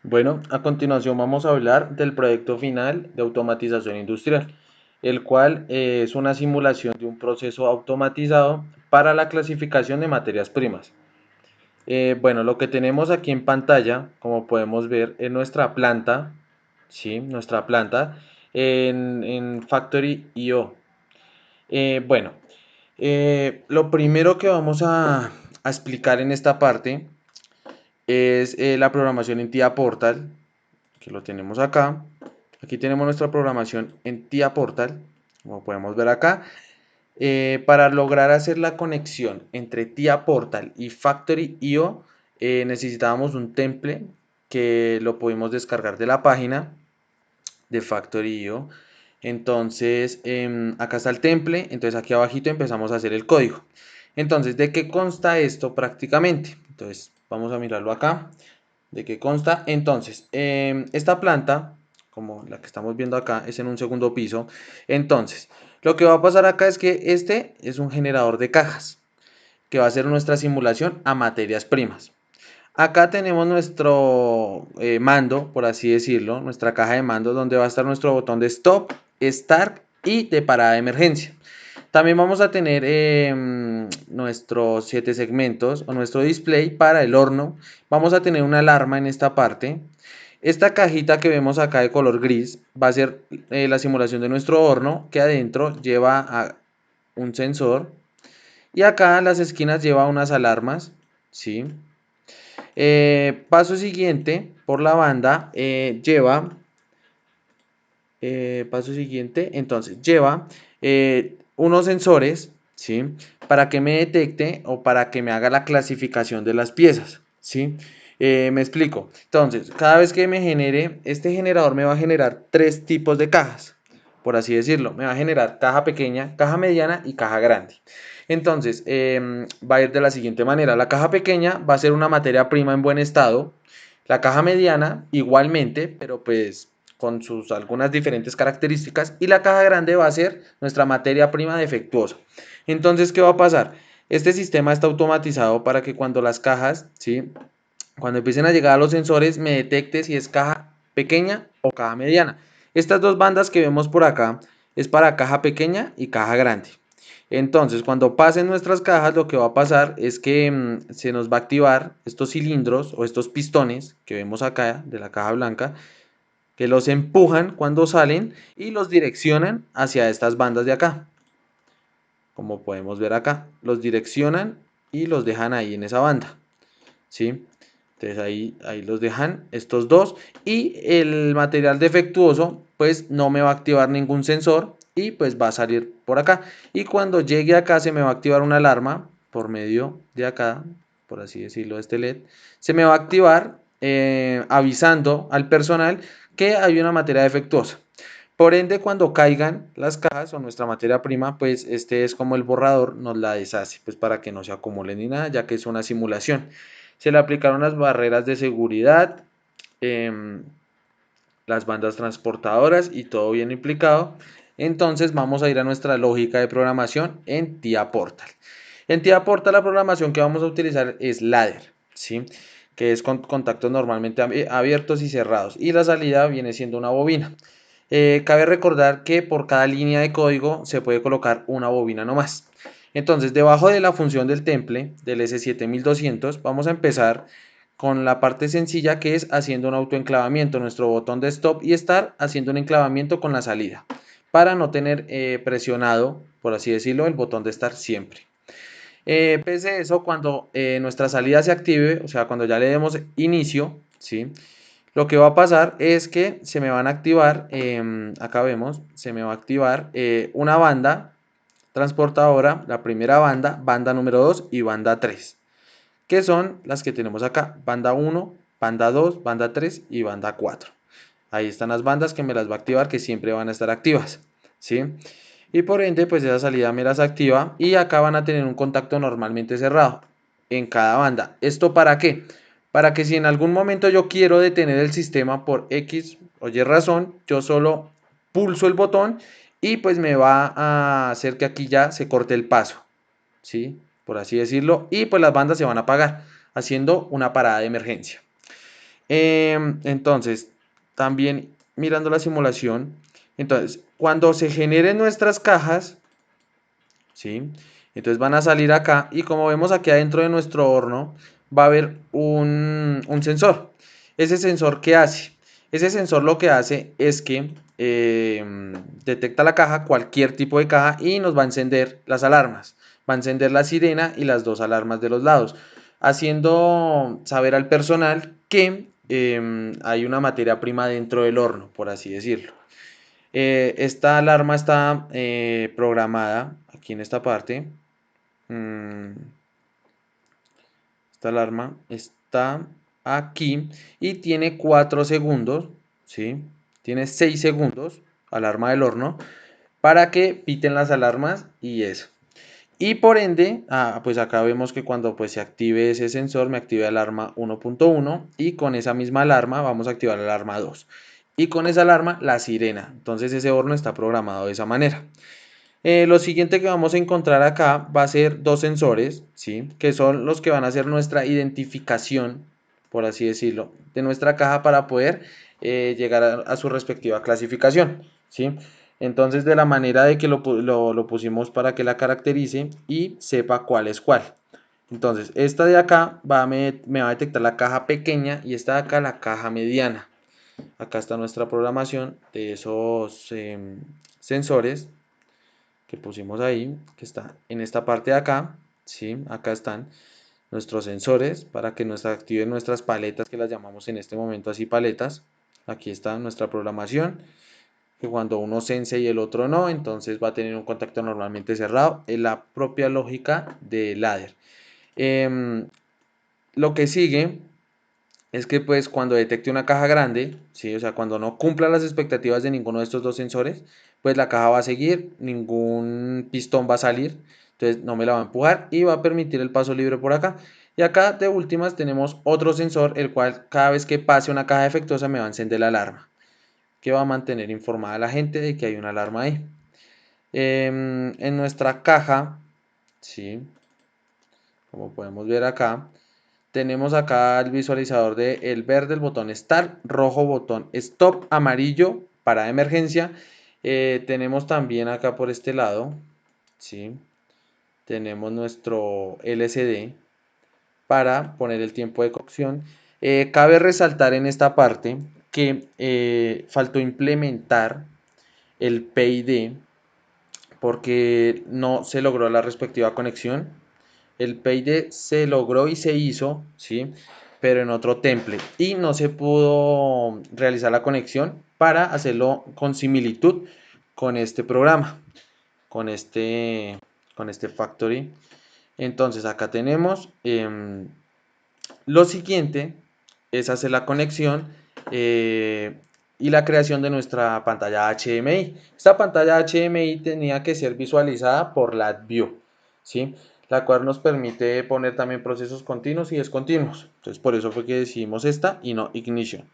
Bueno, a continuación vamos a hablar del proyecto final de automatización industrial, el cual es una simulación de un proceso automatizado para la clasificación de materias primas. Bueno, lo que tenemos aquí en pantalla, como podemos ver, es nuestra planta, ¿sí? Nuestra planta en Factory.io. Bueno, lo primero que vamos a explicar en esta parte es la programación en TIA Portal, que lo tenemos acá. Aquí tenemos nuestra programación en TIA Portal, como podemos ver acá. Para lograr hacer la conexión entre TIA Portal y Factory.io, necesitábamos un template que lo pudimos descargar de la página de Factory.io. Entonces, acá está el template. Entonces, aquí abajito empezamos a hacer el código. Entonces, ¿de qué consta esto prácticamente? Entonces, vamos a mirarlo acá. ¿De qué consta? Entonces, esta planta, como la que estamos viendo acá, es en un segundo piso. Entonces, lo que va a pasar acá es que este es un generador de cajas, que va a ser nuestra simulación a materias primas. Acá tenemos nuestro mando, por así decirlo, nuestra caja de mando, donde va a estar nuestro botón de stop, start y de parada de emergencia. También vamos a tener nuestros 7 segmentos o nuestro display para el horno. Vamos a tener una alarma en esta parte. Esta cajita que vemos acá de color gris va a ser la simulación de nuestro horno, que adentro lleva a un sensor. Y acá en las esquinas lleva unas alarmas, ¿sí? Paso siguiente, por la banda, paso siguiente, entonces lleva unos sensores, ¿sí? Para que me detecte o para que me haga la clasificación de las piezas, ¿sí? Me explico. Entonces, cada vez que me genere, este generador me va a generar tres tipos de cajas, por así decirlo. Me va a generar caja pequeña, caja mediana y caja grande. Entonces, va a ir de la siguiente manera. La caja pequeña va a ser una materia prima en buen estado. La caja mediana igualmente, pero pues con sus algunas diferentes características. Y la caja grande va a ser nuestra materia prima defectuosa. Entonces, ¿qué va a pasar? Este sistema está automatizado para que cuando las cajas, ¿sí? Cuando empiecen a llegar a los sensores, me detecte si es caja pequeña o caja mediana. Estas dos bandas que vemos por acá es para caja pequeña y caja grande. Entonces, cuando pasen nuestras cajas, lo que va a pasar es que se nos va a activar estos cilindros o estos pistones que vemos acá de la caja blanca, que los empujan cuando salen y los direccionan hacia estas bandas de acá. Como podemos ver acá, los direccionan y los dejan ahí en esa banda, ¿sí? Entonces ahí los dejan estos dos y el material defectuoso pues no me va a activar ningún sensor y pues va a salir por acá. Y cuando llegue acá se me va a activar una alarma por medio de acá, por así decirlo, este LED. Se me va a activar avisando al personal que hay una materia defectuosa. Por ende, cuando caigan las cajas o nuestra materia prima, pues este es como el borrador, nos la deshace, pues para que no se acumule ni nada, ya que es una simulación. Se le aplicaron las barreras de seguridad, eh, las bandas transportadoras y todo bien implicado. Entonces vamos a ir a nuestra lógica de programación en TIA Portal. En TIA Portal la programación que vamos a utilizar es ladder, ¿sí? Que es con contactos normalmente abiertos y cerrados. Y la salida viene siendo una bobina. Cabe recordar que por cada línea de código se puede colocar una bobina nomás. Entonces, debajo de la función del temple del S7200, vamos a empezar con la parte sencilla que es haciendo un autoenclavamiento, nuestro botón de stop y start haciendo un enclavamiento con la salida, para no tener presionado, por así decirlo, el botón de start siempre. Pese a eso, cuando nuestra salida se active, o sea, cuando ya le demos inicio, ¿sí? Lo que va a pasar es que se me van a activar, acá vemos, se me va a activar una banda transportadora, la primera banda, banda número 2 y banda 3, que son las que tenemos acá, banda 1, banda 2, banda 3 y banda 4. Ahí están las bandas que me las va a activar, que siempre van a estar activas, ¿sí? Y por ende, pues esa salida me las activa y acá van a tener un contacto normalmente cerrado en cada banda. ¿Esto para qué? Para que si en algún momento yo quiero detener el sistema por X o Y razón, yo solo pulso el botón y pues me va a hacer que aquí ya se corte el paso, ¿sí? Por así decirlo, y pues las bandas se van a apagar, haciendo una parada de emergencia. Entonces, también mirando la simulación, entonces, cuando se generen nuestras cajas, ¿sí? Entonces van a salir acá y como vemos aquí adentro de nuestro horno va a haber un sensor. Ese sensor, ¿qué hace? Ese sensor lo que hace es que detecta la caja, cualquier tipo de caja, y nos va a encender las alarmas. Va a encender la sirena y las dos alarmas de los lados, haciendo saber al personal que hay una materia prima dentro del horno, por así decirlo. Esta alarma está programada aquí en esta parte. mm, Esta alarma está aquí y tiene 4 segundos, ¿sí? Tiene 6 segundos, alarma del horno, para que piten las alarmas y eso. Y por ende, pues acá vemos que cuando pues se active ese sensor, me active alarma 1.1 y con esa misma alarma vamos a activar la alarma 2. Y con esa alarma, la sirena. Entonces ese horno está programado de esa manera. Lo siguiente que vamos a encontrar acá va a ser dos sensores, ¿sí? Que son los que van a hacer nuestra identificación, por así decirlo, de nuestra caja para poder llegar a su respectiva clasificación, ¿sí? Entonces, de la manera de que lo pusimos para que la caracterice y sepa cuál es cuál. Entonces, esta de acá me va a detectar la caja pequeña y esta de acá la caja mediana. Acá está nuestra programación de esos sensores que pusimos ahí, que está en esta parte de acá, ¿sí? Acá están nuestros sensores para que nos activen nuestras paletas, que las llamamos en este momento así paletas. Aquí está nuestra programación, que cuando uno sense y el otro no, entonces va a tener un contacto normalmente cerrado. Es la propia lógica de ladder. Lo que sigue es que pues cuando detecte una caja grande, ¿sí? O sea, cuando no cumpla las expectativas de ninguno de estos dos sensores, pues la caja va a seguir, ningún pistón va a salir, entonces no me la va a empujar y va a permitir el paso libre por acá. Y acá de últimas tenemos otro sensor, el cual cada vez que pase una caja defectuosa me va a encender la alarma, que va a mantener informada a la gente de que hay una alarma ahí. En nuestra caja, ¿sí? Como podemos ver acá, tenemos acá el visualizador de el verde, el botón Start, rojo botón Stop, amarillo para emergencia. Tenemos también acá por este lado, ¿sí? Tenemos nuestro LCD para poner el tiempo de cocción. Cabe resaltar en esta parte que faltó implementar el PID porque no se logró la respectiva conexión. El PID se logró y se hizo, ¿sí? Pero en otro template y no se pudo realizar la conexión para hacerlo con similitud con este programa, con este, con este factory. Entonces acá tenemos lo siguiente es hacer la conexión y la creación de nuestra pantalla HDMI. Esta pantalla HDMI tenía que ser visualizada por LabVIEW, ¿sí? La cual nos permite poner también procesos continuos y descontinuos. Entonces por eso fue que decidimos esta y no Ignition.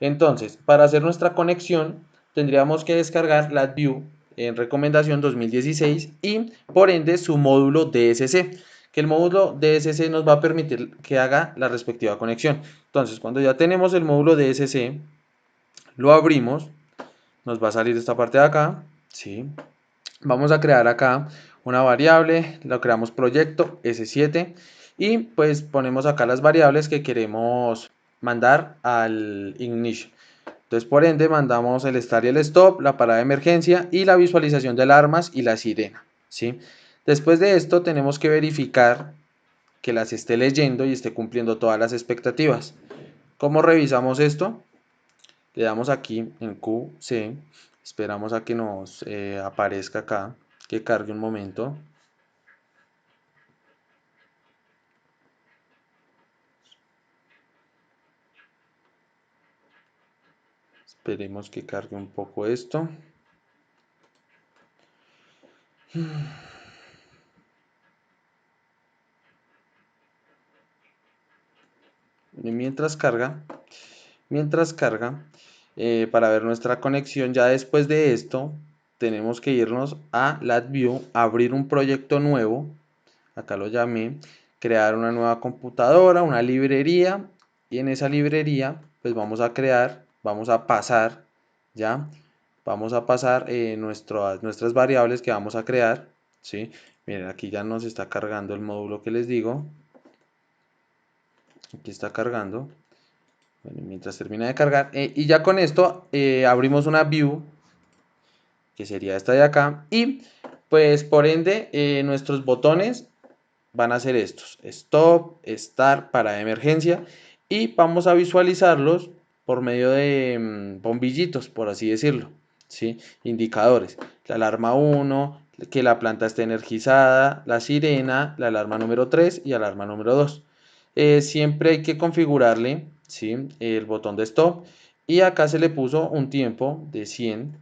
Entonces, para hacer nuestra conexión tendríamos que descargar LabVIEW en recomendación 2016 y por ende su módulo DSC, que el módulo DSC nos va a permitir que haga la respectiva conexión. Entonces, cuando ya tenemos el módulo DSC, lo abrimos, nos va a salir esta parte de acá, ¿sí? Vamos a crear acá una variable, lo creamos proyecto S7 y pues ponemos acá las variables que queremos mandar al ignition. Entonces, por ende, mandamos el start y el stop, la parada de emergencia y la visualización de alarmas y la sirena, ¿sí? Después de esto, tenemos que verificar que las esté leyendo y esté cumpliendo todas las expectativas. ¿Cómo revisamos esto? Le damos aquí en QC, esperamos a que nos aparezca acá, que cargue un momento. Esperemos que cargue un poco esto. Y mientras carga, para ver nuestra conexión, ya después de esto, tenemos que irnos a LabVIEW, abrir un proyecto nuevo, acá lo llamé, crear una nueva computadora, una librería, y en esa librería pues vamos a pasar, ¿ya? Vamos a pasar nuestras variables que vamos a crear, ¿sí? Miren, aquí ya nos está cargando el módulo que les digo. Aquí está cargando. Bueno, mientras termina de cargar. Y ya con esto abrimos una view, que sería esta de acá. Y pues por ende, nuestros botones van a ser estos: stop, start para emergencia, y vamos a visualizarlos por medio de bombillitos, por así decirlo, ¿sí? Indicadores: la alarma 1, que la planta esté energizada; la sirena; la alarma número 3 y alarma número 2. Siempre hay que configurarle, ¿sí?, el botón de stop, y acá se le puso un tiempo de 100,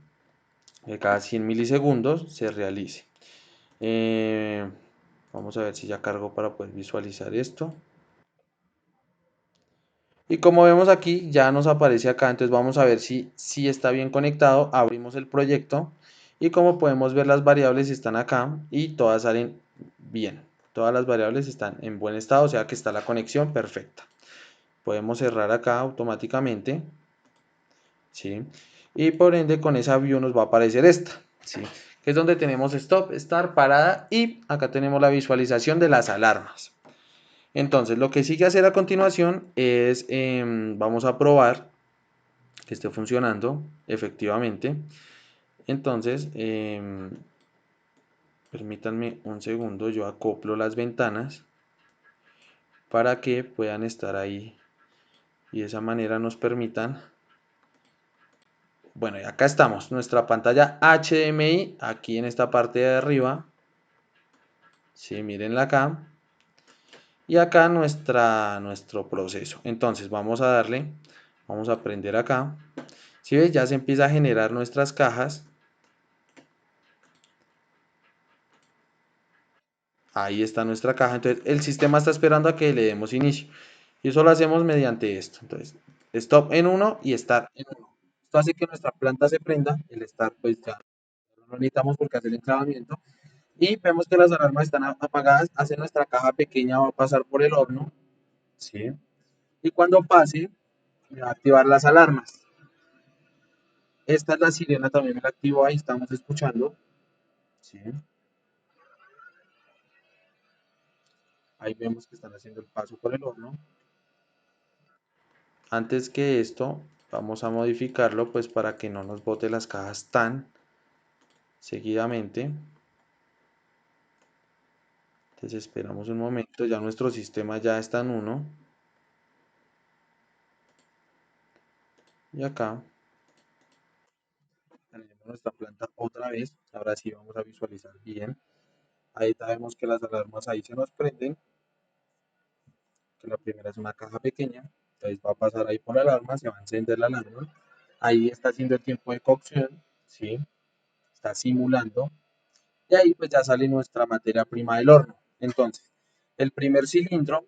de cada 100 milisegundos se realice. Eh, Vamos a ver si ya cargo para poder visualizar esto. Y como vemos aquí, ya nos aparece acá. Entonces vamos a ver si está bien conectado. Abrimos el proyecto y como podemos ver, las variables están acá y todas salen bien. Todas las variables están en buen estado, o sea que está la conexión perfecta. Podemos cerrar acá automáticamente, ¿sí? Y por ende con esa view nos va a aparecer esta, ¿sí?, que es donde tenemos stop, start, parada, y acá tenemos la visualización de las alarmas. Entonces, lo que sigue hacer a continuación es, vamos a probar que esté funcionando efectivamente. Entonces, permítanme un segundo, yo acoplo las ventanas para que puedan estar ahí y de esa manera nos permitan. Bueno, y acá estamos, nuestra pantalla HDMI, aquí en esta parte de arriba. Sí, mírenla acá. Y acá nuestro proceso. Entonces, vamos a darle, vamos a prender acá. Si ves, ya se empieza a generar nuestras cajas. Ahí está nuestra caja. Entonces el sistema está esperando a que le demos inicio. Y eso lo hacemos mediante esto. Entonces, stop en 1 y start en 1. Esto hace que nuestra planta se prenda. El start pues ya no lo necesitamos porque hace el encabamiento. Y vemos que las alarmas están apagadas. Hace nuestra caja pequeña, va a pasar por el horno. ¿Sí? Y cuando pase, va a activar las alarmas. Esta es la sirena, también me la activo, ahí estamos escuchando. ¿Sí? Ahí vemos que están haciendo el paso por el horno. Antes que esto, vamos a modificarlo pues para que no nos bote las cajas tan seguidamente. Entonces esperamos un momento, ya nuestro sistema ya está en 1. Y acá tenemos nuestra planta otra vez. Ahora sí vamos a visualizar bien. Ahí sabemos que las alarmas ahí se nos prenden. Que la primera es una caja pequeña. Entonces va a pasar ahí por la alarma, se va a encender la alarma. Ahí está haciendo el tiempo de cocción, ¿sí? Está simulando. Y ahí pues ya sale nuestra materia prima del horno. Entonces, el primer cilindro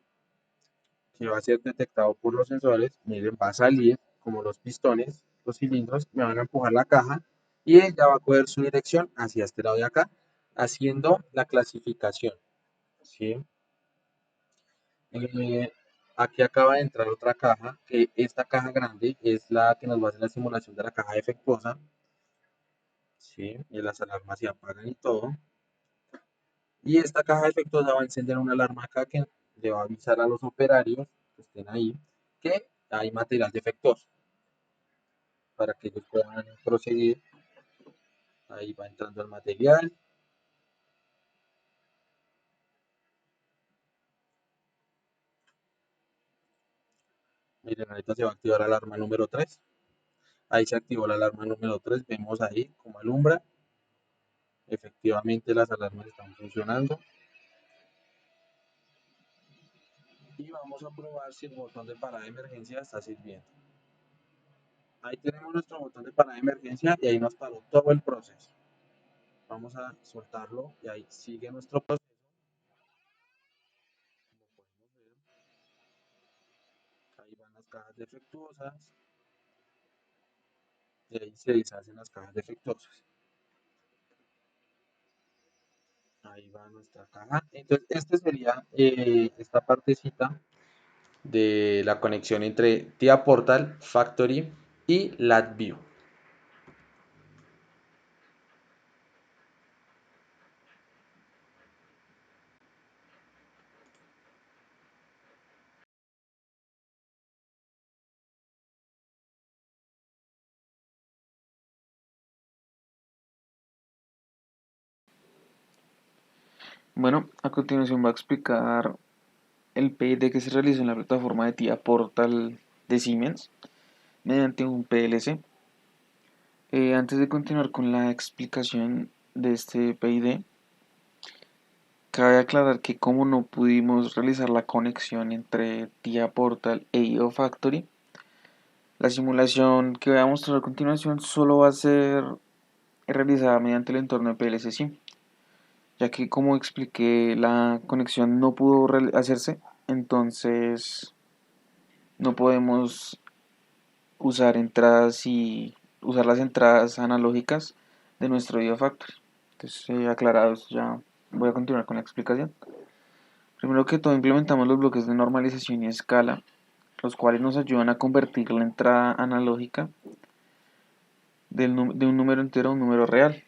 que va a ser detectado por los sensores, miren, va a salir como los pistones, los cilindros, me van a empujar la caja y ella va a coger su dirección hacia este lado de acá, haciendo la clasificación, ¿sí? Eh, Aquí acaba de entrar otra caja, que esta caja grande es la que nos va a hacer la simulación de la caja defectuosa, ¿sí? Y las alarmas se apagan y todo. Y esta caja defectuosa va a encender una alarma acá que le va a avisar a los operarios que estén ahí que hay material defectuoso para que ellos puedan proseguir. Ahí va entrando el material. Miren, ahorita se va a activar la alarma número 3. Ahí se activó la alarma número 3. Vemos ahí como alumbra. Efectivamente las alarmas están funcionando. Y vamos a probar si el botón de parada de emergencia está sirviendo. Ahí tenemos nuestro botón de parada de emergencia y ahí nos paró todo el proceso. Vamos a soltarlo y ahí sigue nuestro proceso. Como podemos ver, ahí van las cajas defectuosas y ahí se deshacen las cajas defectuosas. Ahí va nuestra caja. Entonces, este sería esta partecita. de la conexión entre TIA Portal, Factory y LabVIEW. Bueno, a continuación voy a explicar el PID que se realizó en la plataforma de TIA Portal de Siemens mediante un PLC. Antes de continuar con la explicación de este PID, cabe aclarar que como no pudimos realizar la conexión entre TIA Portal e IO Factory, la simulación que voy a mostrar a continuación solo va a ser realizada mediante el entorno de PLC SIM, ya que como expliqué la conexión no pudo hacerse, entonces no podemos usar las entradas analógicas de nuestro IO Factory. Entonces, aclarados, ya voy a continuar con la explicación. Primero que todo, implementamos los bloques de normalización y escala, los cuales nos ayudan a convertir la entrada analógica de un número entero a un número real.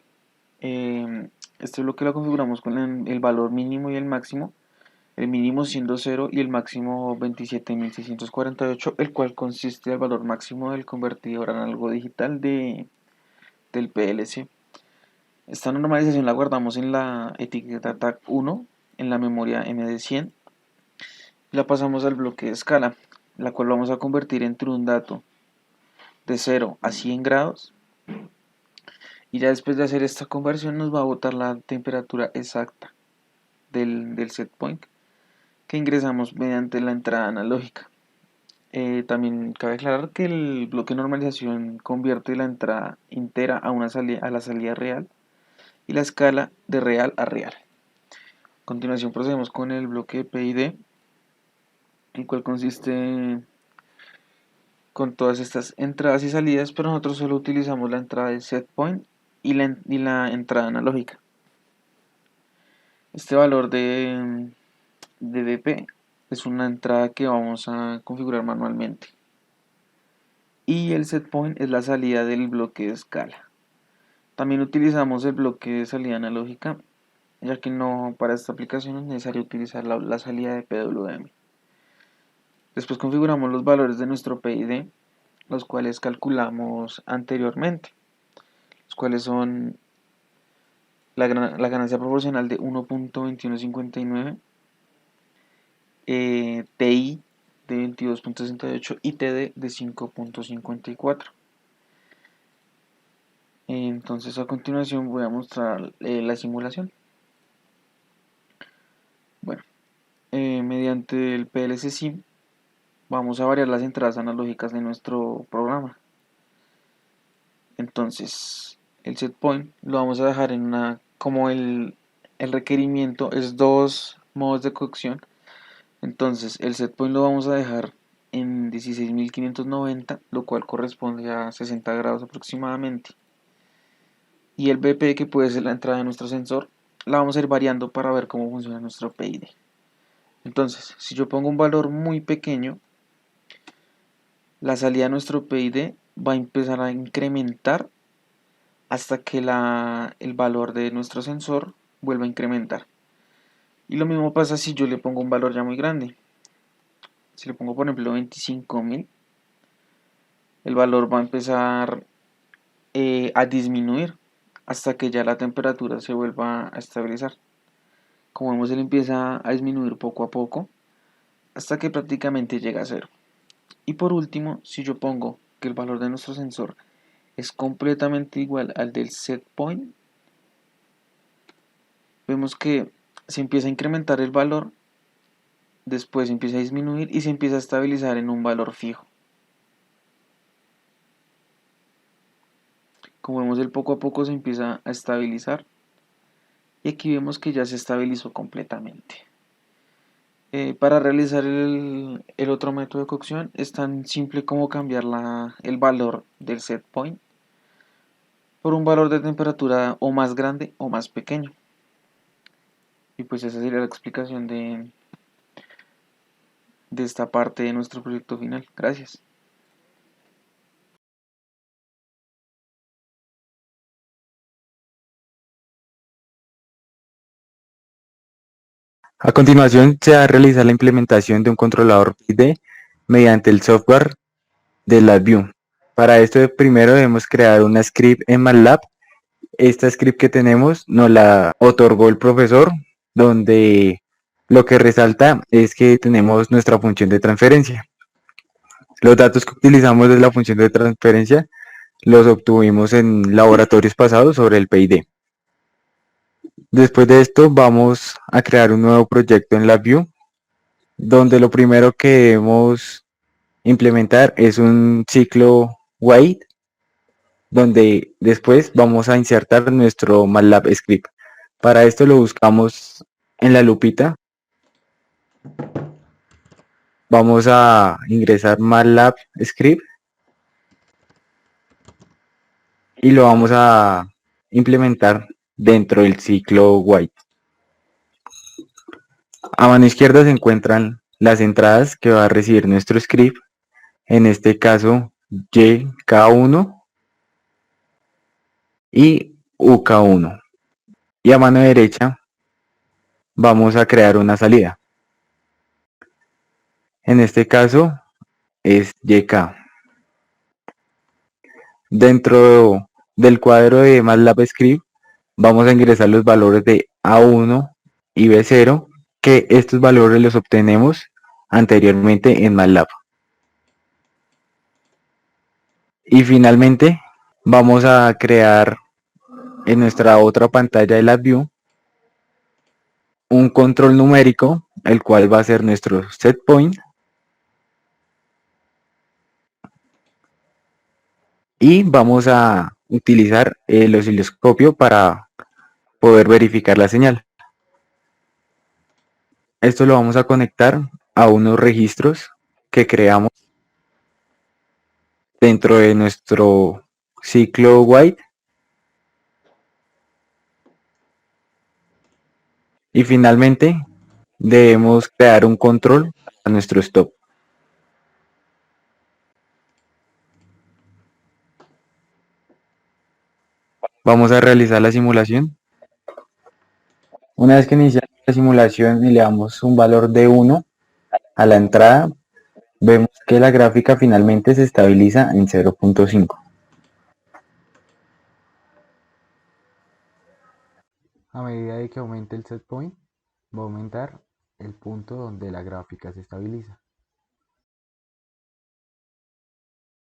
Este bloque lo configuramos con el valor mínimo y el máximo, el mínimo siendo 0 y el máximo 27.648, el cual consiste del valor máximo del convertidor análogo digital del PLC. Esta normalización la guardamos en la etiqueta tag 1 en la memoria MD100 y la pasamos al bloque de escala, la cual vamos a convertir entre un dato de 0 a 100 grados, y ya después de hacer esta conversión nos va a botar la temperatura exacta del set point que ingresamos mediante la entrada analógica. También cabe aclarar que el bloque de normalización convierte la entrada entera a la salida real y la escala de real a real. A continuación procedemos con el bloque de PID, el cual consiste con todas estas entradas y salidas, pero nosotros solo utilizamos la entrada de set point y la entrada analógica. Este valor de DP es una entrada que vamos a configurar manualmente. Y el set point es la salida del bloque de escala. También utilizamos el bloque de salida analógica, ya que no para esta aplicación es necesario utilizar la salida de PWM. Después configuramos los valores de nuestro PID, los cuales calculamos anteriormente, los cuales son la ganancia proporcional de 1.2159, TI de 22.68 y TD de 5.54. Entonces a continuación voy a mostrar la simulación. Bueno, mediante el PLC SIM vamos a variar las entradas analógicas de nuestro programa. Entonces el set point lo vamos a dejar en una, como el requerimiento es dos modos de cocción, entonces el set point lo vamos a dejar en 16.590, lo cual corresponde a 60 grados aproximadamente. Y el BP, que puede ser la entrada de nuestro sensor, la vamos a ir variando para ver cómo funciona nuestro PID. Entonces, si yo pongo un valor muy pequeño, la salida de nuestro PID va a empezar a incrementar hasta que el valor de nuestro sensor vuelva a incrementar. Y lo mismo pasa si yo le pongo un valor ya muy grande. Si le pongo por ejemplo 25.000, el valor va a empezar a disminuir hasta que ya la temperatura se vuelva a estabilizar. Como vemos, él empieza a disminuir poco a poco hasta que prácticamente llega a cero. Y por último, si yo pongo que el valor de nuestro sensor es completamente igual al del set point, vemos que se empieza a incrementar el valor, después empieza a disminuir y se empieza a estabilizar en un valor fijo. Como vemos, el poco a poco se empieza a estabilizar y aquí vemos que ya se estabilizó completamente. Para realizar el otro método de cocción es tan simple como cambiar el valor del set point por un valor de temperatura o más grande o más pequeño. Y pues esa sería la explicación de esta parte de nuestro proyecto final. Gracias. A continuación, se va a realizar la implementación de un controlador PID mediante el software de LabVIEW. Para esto, primero debemos crear una script en MATLAB. Esta script que tenemos nos la otorgó el profesor, donde lo que resalta es que tenemos nuestra función de transferencia. Los datos que utilizamos de la función de transferencia los obtuvimos en laboratorios pasados sobre el PID. Después de esto vamos a crear un nuevo proyecto en LabVIEW, donde lo primero que debemos implementar es un ciclo while, donde después vamos a insertar nuestro MATLAB script. Para esto lo buscamos en la lupita. Vamos a ingresar MATLAB script y lo vamos a implementar dentro del ciclo while. A mano izquierda se encuentran las entradas que va a recibir nuestro script, en este caso YK1 y UK1. Y a mano derecha vamos a crear una salida. En este caso es YK. Dentro del cuadro de MATLAB Script vamos a ingresar los valores de A1 y B0, que estos valores los obtenemos anteriormente en MATLAB. Y finalmente vamos a crear en nuestra otra pantalla de LabVIEW un control numérico, el cual va a ser nuestro setPoint, y vamos a utilizar el osciloscopio para poder verificar la señal. Esto lo vamos a conectar a unos registros que creamos dentro de nuestro ciclo while, y finalmente debemos crear un control a nuestro stop. Vamos a realizar la simulación. Una vez que iniciamos la simulación y le damos un valor de 1 a la entrada, vemos que la gráfica finalmente se estabiliza en 0.5. A medida de que aumente el set point, va a aumentar el punto donde la gráfica se estabiliza.